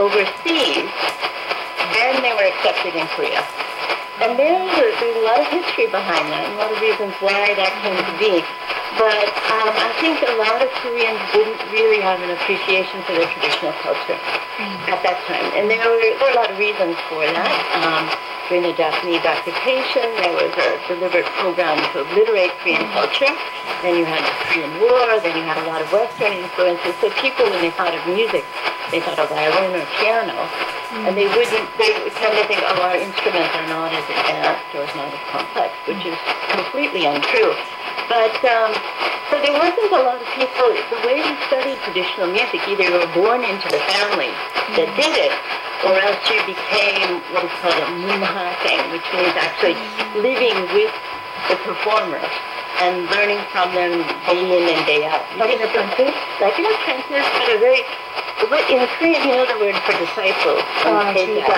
overseas, then they were accepted in Korea. And there's a lot of history behind that, and a lot of reasons why that came to be. But I think a lot of Koreans didn't really have an appreciation for their traditional culture at that time. And there were a lot of reasons for that. During the Japanese occupation, there was a deliberate program to obliterate Korean culture. Then you had the Korean War, then you had a lot of Western influences. So people, when they thought of music, they thought of violin or piano. And they would tend to think, oh, our instruments are not as advanced or not as complex, which is completely untrue. But, so there wasn't a lot of people, the way you studied traditional music, either you were born into the family that did it, or else you became what is called a munhaseng, which means actually living with the performer and learning from them day in and day out. Like an apprentice? Like an apprentice, but a very, in Korean, you know the word for disciple, and it's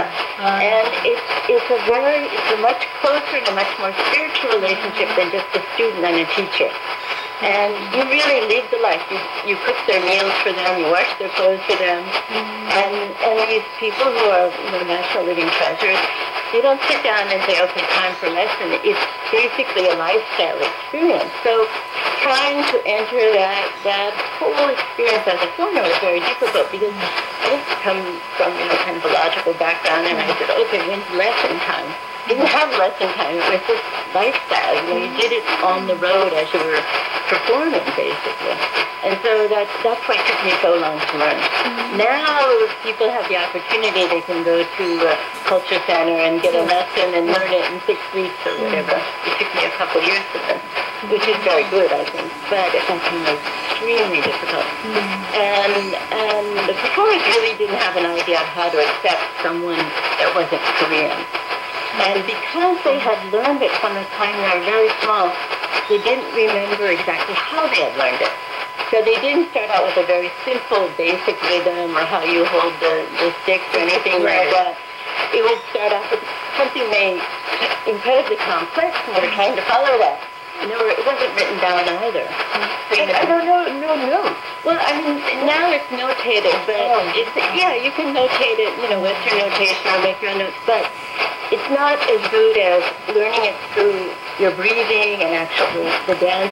a much closer and a much more spiritual relationship than just a student and a teacher. And you really live the life. You cook their meals for them, you wash their clothes for them. And these people who are national living treasures, they don't sit down and say, okay, time for lesson. It's basically a lifestyle experience. So trying to enter that whole experience as a foreigner was very difficult because I come from kind of a logical background, and I said, okay, when's lesson time? Didn't have lesson time. It was just lifestyle. You did it on the road as you were performing, basically. And so that's why it took me so long to learn. Now people have the opportunity. They can go to a culture center and get a lesson and learn it in 6 weeks or whatever. It took me a couple of years to learn, which is very good, I think. But it was extremely difficult. And the performers really didn't have an idea of how to accept someone that wasn't Korean. And because they had learned it from the time they were very small, they didn't remember exactly how they had learned it. So they didn't start out with a very simple, basic rhythm or how you hold the sticks or anything like that. It would start off with something incredibly complex, and they were trying to follow that. It wasn't written down either. So, I don't know, no. Well, I mean, now it's notated, but you can notate it, Western notation or make your own notes, but it's not as good as learning it through your breathing and actually the dance.